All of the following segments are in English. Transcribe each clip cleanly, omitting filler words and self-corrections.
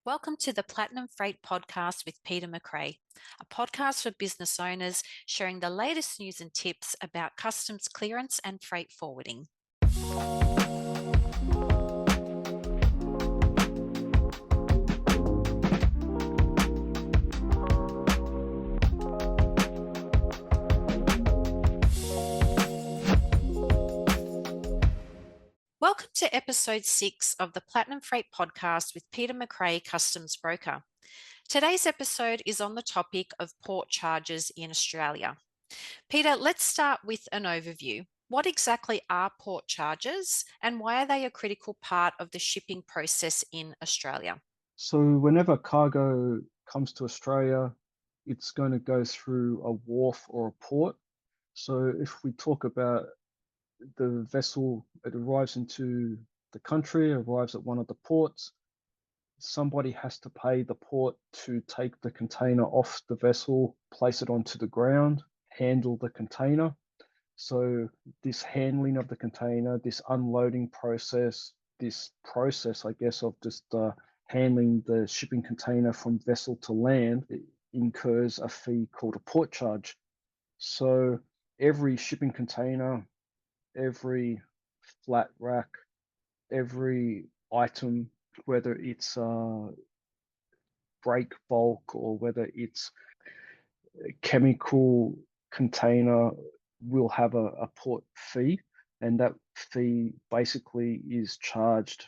Welcome to the Platinum Freight Podcast with Peter McRae, a podcast for business owners sharing the latest news and tips about customs clearance and freight forwarding. Welcome to episode 6 of the Platinum Freight Podcast with Peter McRae, Customs Broker. Today's episode is on the topic of port charges in Australia. Peter, let's start with an overview. What exactly are port charges and why are they a critical part of the shipping process in Australia? So whenever cargo comes to Australia, it's going to go through a wharf or a port. So if we talk about the vessel, it arrives into the country, arrives at one of the ports, somebody has to pay the port to take the container off the vessel, place it onto the ground, handle the container. So this handling of the container, this unloading process, I guess, of just handling the shipping container from vessel to land, it incurs a fee called a port charge. So every shipping container, every flat rack, every item, whether it's break bulk or whether it's a chemical container, will have a port fee, and that fee basically is charged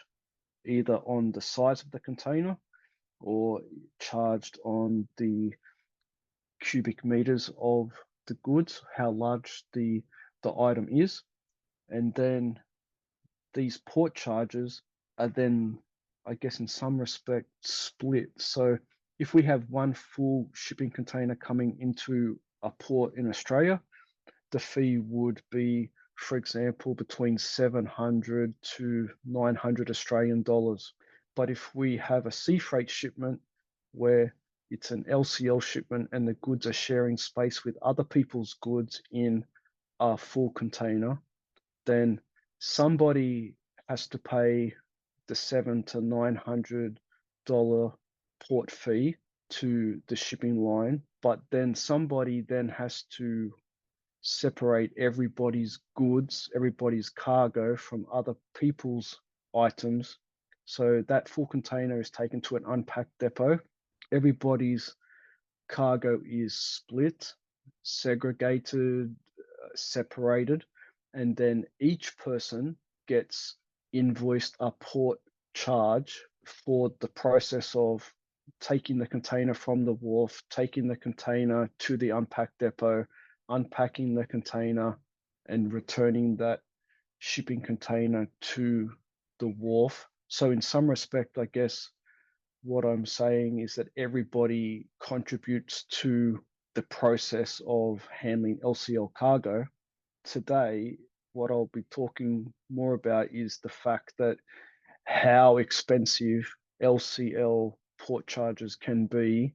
either on the size of the container or charged on the cubic meters of the goods, how large the item is. And then these port charges are then, I guess, in some respect, split. So if we have one full shipping container coming into a port in Australia, the fee would be, for example, between 700 to 900 Australian dollars. But if we have a sea freight shipment where it's an LCL shipment and the goods are sharing space with other people's goods in a full container, then somebody has to pay the $700 to $900 port fee to the shipping line, but then somebody then has to separate everybody's goods, everybody's cargo from other people's items. So that full container is taken to an unpacked depot. Everybody's cargo is split, segregated, separated, and then each person gets invoiced a port charge for the process of taking the container from the wharf, taking the container to the unpacked depot, unpacking the container, and returning that shipping container to the wharf. So in some respect, I guess what I'm saying is that everybody contributes to the process of handling LCL cargo. Today, what I'll be talking more about is the fact that how expensive LCL port charges can be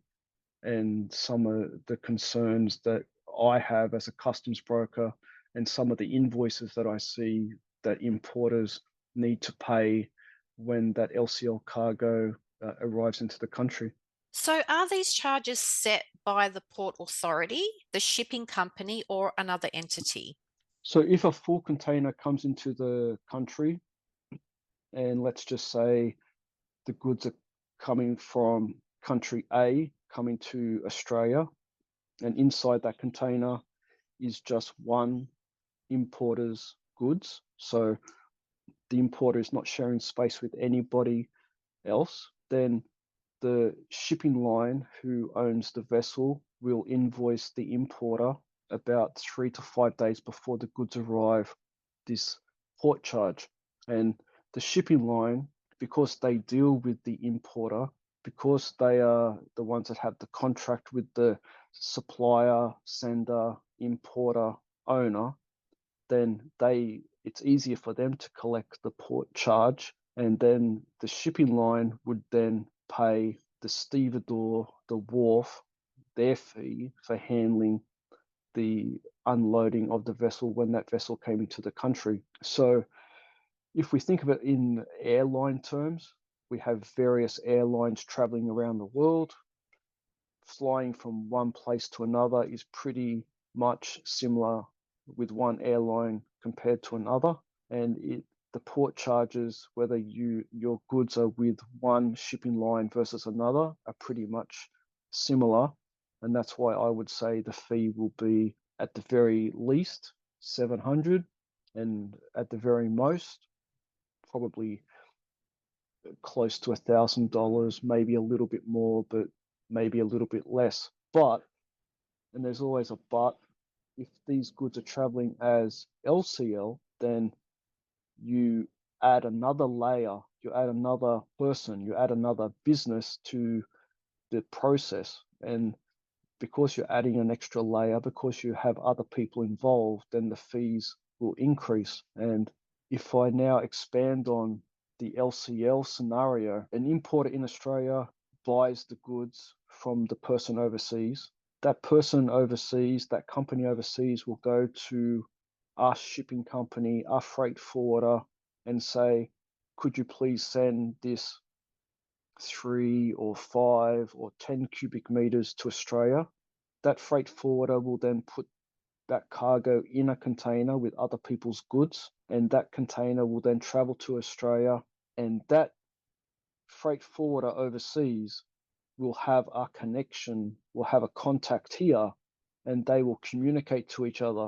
and some of the concerns that I have as a customs broker and some of the invoices that I see that importers need to pay when that LCL cargo arrives into the country. So, are these charges set by the port authority, the shipping company, or another entity? So if a full container comes into the country, and let's just say the goods are coming from country A coming to Australia, and inside that container is just one importer's goods. So the importer is not sharing space with anybody else, then the shipping line who owns the vessel will invoice the importer about 3 to 5 days before the goods arrive this port charge. And the shipping line, because they deal with the importer, because they are the ones that have the contract with the supplier, sender, importer, owner, then it's easier for them to collect the port charge, and then the shipping line would then pay the stevedore, the wharf, their fee for handling the unloading of the vessel when that vessel came into the country. So if we think of it in airline terms, we have various airlines traveling around the world. Flying from one place to another is pretty much similar with one airline compared to another. And the port charges, whether your goods are with one shipping line versus another, are pretty much similar. And that's why I would say the fee will be at the very least 700, and at the very most probably close to $1,000, maybe a little bit more, but maybe a little bit less. But, and there's always a but, if these goods are traveling as LCL, then you add another layer, you add another person, you add another business to the process. And because you're adding an extra layer, because you have other people involved, then the fees will increase. And if I now expand on the LCL scenario, an importer in Australia buys the goods from the person overseas. That person overseas, that company overseas will go to our shipping company, our freight forwarder, and say, could you please send this 3 or 5 or 10 cubic meters to Australia? That freight forwarder will then put that cargo in a container with other people's goods, and that container will then travel to Australia, and that freight forwarder overseas will have a connection, will have a contact here, and they will communicate to each other,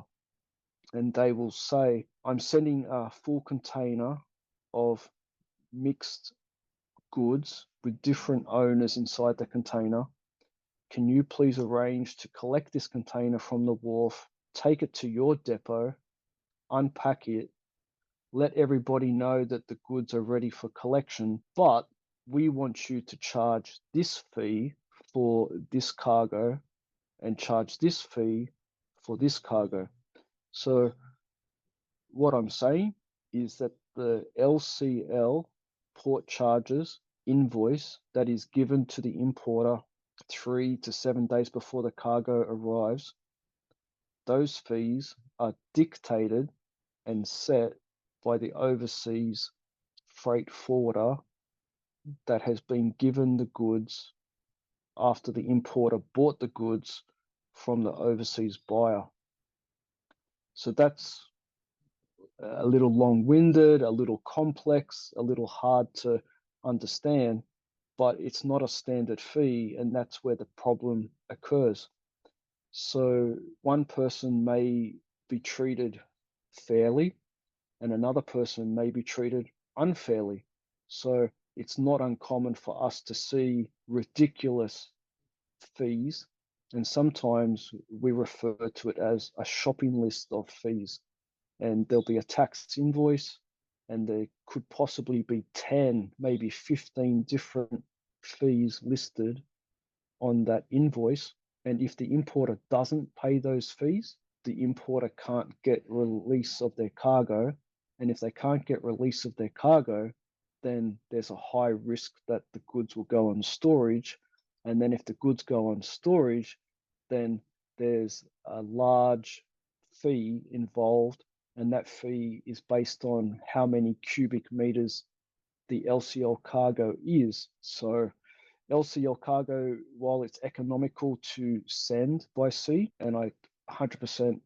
and they will say, I'm sending a full container of mixed goods with different owners inside the container. Can you please arrange to collect this container from the wharf, take it to your depot, unpack it, let everybody know that the goods are ready for collection, but we want you to charge this fee for this cargo and charge this fee for this cargo. So what I'm saying is that the LCL port charges invoice that is given to the importer 3 to 7 days before the cargo arrives, those fees are dictated and set by the overseas freight forwarder that has been given the goods after the importer bought the goods from the overseas buyer. So that's a little long-winded, a little complex, a little hard to understand, but it's not a standard fee, and that's where the problem occurs. So one person may be treated fairly, and another person may be treated unfairly. So it's not uncommon for us to see ridiculous fees, and sometimes we refer to it as a shopping list of fees. And there'll be a tax invoice, and there could possibly be 10, maybe 15 different fees listed on that invoice. And if the importer doesn't pay those fees, the importer can't get release of their cargo. And if they can't get release of their cargo, then there's a high risk that the goods will go on storage. And then if the goods go on storage, then there's a large fee involved, and that fee is based on how many cubic meters the LCL cargo is. So LCL cargo, while it's economical to send by sea, and I 100%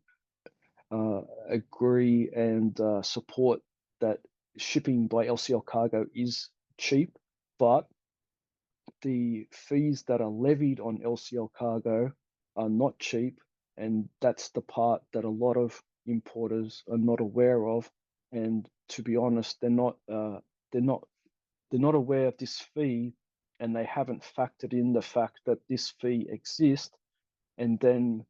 agree and support that shipping by LCL cargo is cheap, but the fees that are levied on LCL cargo are not cheap, and that's the part that a lot of importers are not aware of. And to be honest, they're not aware of this fee, and they haven't factored in the fact that this fee exists. And then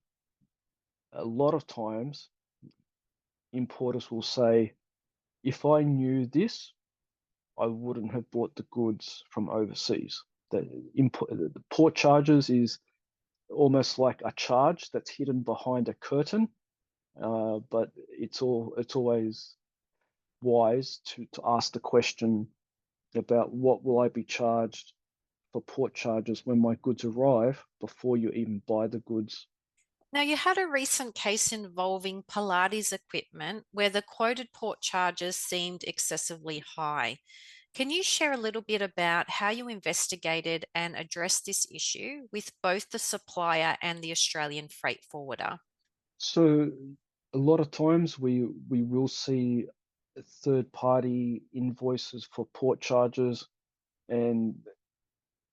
a lot of times importers will say, if I knew this, I wouldn't have bought the goods from overseas. The port charges is almost like a charge that's hidden behind a curtain, but it's always wise to ask the question about what will I be charged for port charges when my goods arrive before you even buy the goods. Now, you had a recent case involving Pilates equipment where the quoted port charges seemed excessively high. Can you share a little bit about how you investigated and addressed this issue with both the supplier and the Australian freight forwarder? So a lot of times we will see third party invoices for port charges, and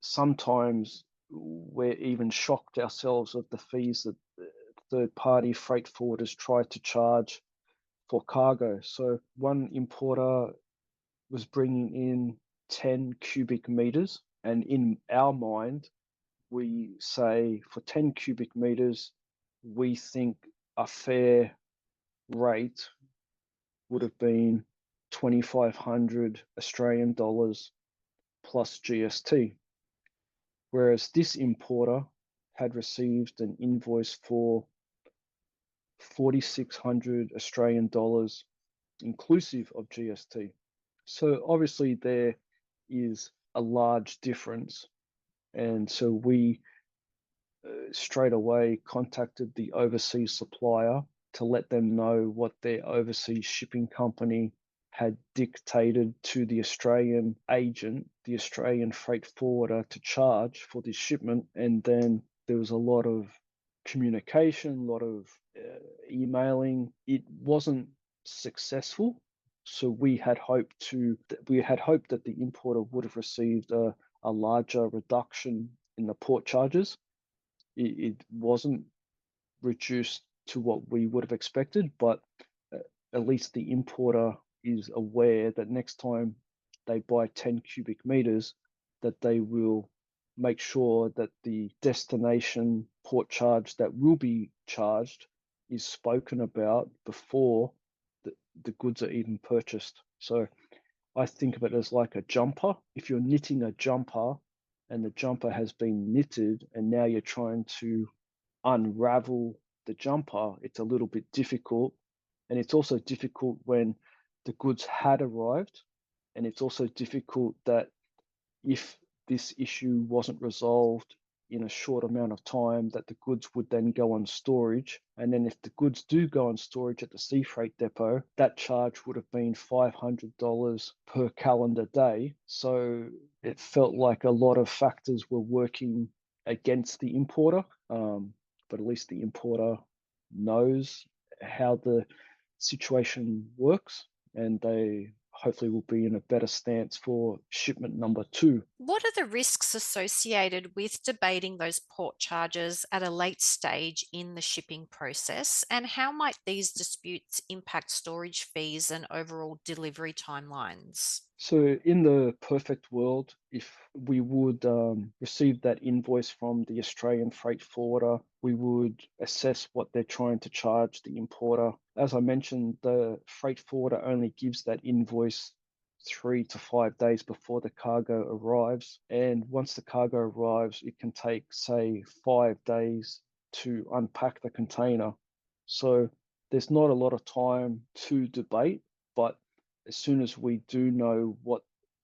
sometimes we're even shocked ourselves at the fees that third party freight forwarders try to charge for cargo. So one importer was bringing in 10 cubic meters, and in our mind, we say for 10 cubic meters, we think a fair rate would have been 2,500 Australian dollars plus GST. Whereas this importer had received an invoice for 4,600 Australian dollars inclusive of GST. So obviously there is a large difference. And so we straight away contacted the overseas supplier to let them know what their overseas shipping company had dictated to the Australian agent, the Australian freight forwarder, to charge for this shipment. And then there was a lot of communication, a lot of emailing. It wasn't successful. So we had hoped that the importer would have received a larger reduction in the port charges. It wasn't reduced to what we would have expected, but uh, at least the importer is aware that next time they buy 10 cubic meters, that they will make sure that the destination port charge that will be charged is spoken about before the goods are even purchased. So I think of it as like a jumper. If you're knitting a jumper and the jumper has been knitted and now you're trying to unravel the jumper, it's a little bit difficult. And it's also difficult when the goods had arrived. And it's also difficult that if this issue wasn't resolved in a short amount of time, that the goods would then go on storage. And then if the goods do go on storage at the sea freight depot, that charge would have been $500 per calendar day. So it felt like a lot of factors were working against the importer, but at least the importer knows how the situation works, and they hopefully will be in a better stance for shipment number 2. What are the risks associated with debating those port charges at a late stage in the shipping process, and how might these disputes impact storage fees and overall delivery timelines? So, in the perfect world, if we would receive that invoice from the Australian freight forwarder, we would assess what they're trying to charge the importer. As I mentioned, the freight forwarder only gives that invoice 3 to 5 days before the cargo arrives. And once the cargo arrives, it can take, say, 5 days to unpack the container. So, there's not a lot of time to debate, but as soon as we do know what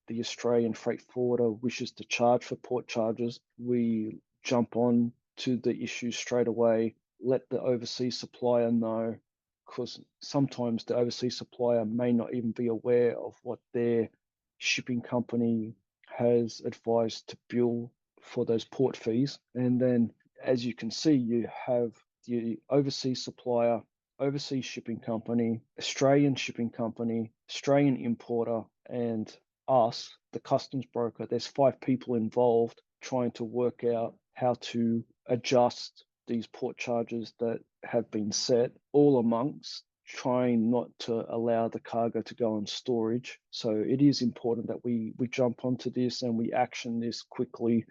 the Australian freight forwarder wishes to charge for port charges, we jump on to the issue straight away, let the overseas supplier know, because sometimes the overseas supplier may not even be aware of what their shipping company has advised to bill for those port fees. And then, as you can see, you have the overseas supplier, overseas shipping company, Australian shipping company, Australian importer, and us, the customs broker. There's 5 people involved trying to work out how to adjust these port charges that have been set, all amongst trying not to allow the cargo to go on storage. So it is important that we jump onto this and we action this quickly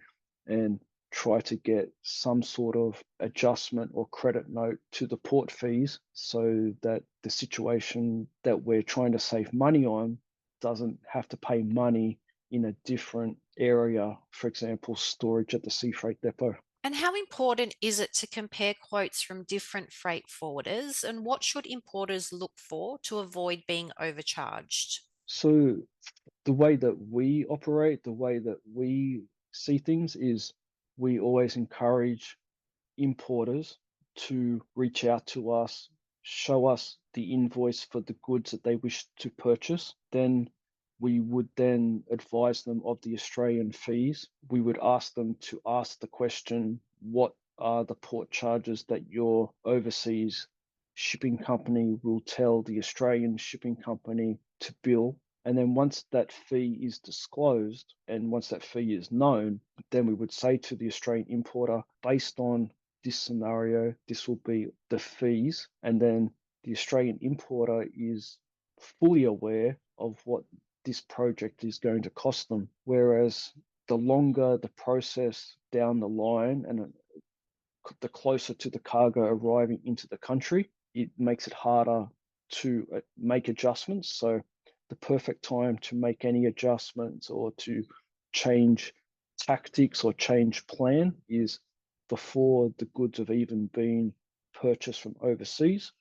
and try to get some sort of adjustment or credit note to the port fees so that the situation that we're trying to save money on doesn't have to pay money in a different area, for example, storage at the sea freight depot. And how important is it to compare quotes from different freight forwarders, and what should importers look for to avoid being overcharged? So the way that we operate, the way that we see things is we always encourage importers to reach out to us, show us the invoice for the goods that they wish to purchase. Then we would then advise them of the Australian fees. We would ask them to ask the question, what are the port charges that your overseas shipping company will tell the Australian shipping company to bill? And then once that fee is disclosed and once that fee is known, then we would say to the Australian importer, based on this scenario, this will be the fees. And then the Australian importer is fully aware of what this project is going to cost them. Whereas the longer the process down the line and the closer to the cargo arriving into the country, it makes it harder to make adjustments. So the perfect time to make any adjustments or to change tactics or change plan is before the goods have even been purchased from overseas.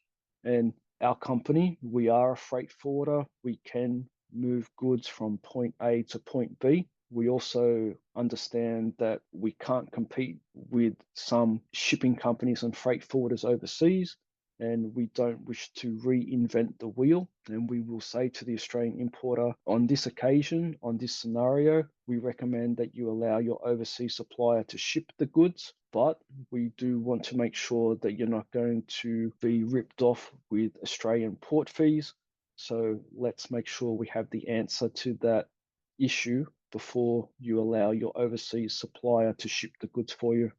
And our company, we are a freight forwarder. We can move goods from point A to point B. We also understand that we can't compete with some shipping companies and freight forwarders overseas, and we don't wish to reinvent the wheel. And we will say to the Australian importer, on this occasion, on this scenario, we recommend that you allow your overseas supplier to ship the goods, but we do want to make sure that you're not going to be ripped off with Australian port fees. So let's make sure we have the answer to that issue before you allow your overseas supplier to ship the goods for you.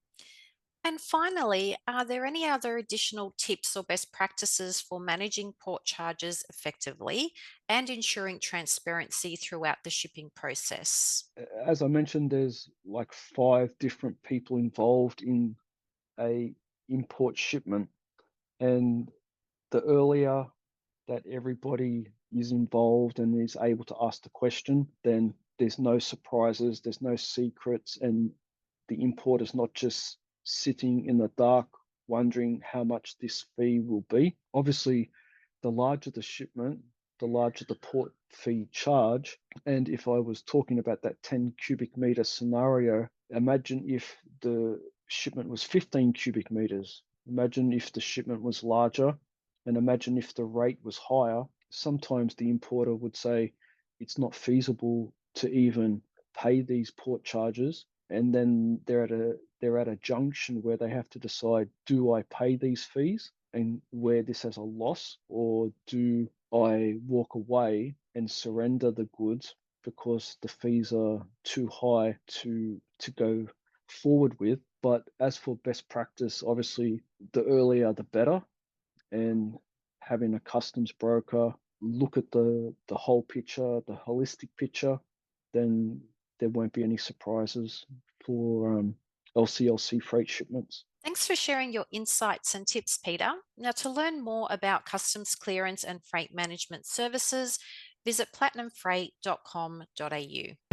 And finally, are there any other additional tips or best practices for managing port charges effectively and ensuring transparency throughout the shipping process? As I mentioned, there's like 5 different people involved in a import shipment, and the earlier that everybody is involved and is able to ask the question, then there's no surprises, there's no secrets, and the importer's not just sitting in the dark wondering how much this fee will be. Obviously, the larger the shipment, the larger the port fee charge. And if I was talking about that 10 cubic meter scenario, imagine if the shipment was 15 cubic meters. Imagine if the shipment was larger, and imagine if the rate was higher. Sometimes the importer would say it's not feasible to even pay these port charges, and then they're at a junction where they have to decide, do I pay these fees and wear this as a loss, or do I walk away and surrender the goods because the fees are too high to go forward with? But as for best practice, obviously the earlier the better, and having a customs broker look at the whole picture, the holistic picture, then there won't be any surprises for LCLC freight shipments. Thanks for sharing your insights and tips, Peter. Now, to learn more about customs clearance and freight management services, visit platinumfreight.com.au.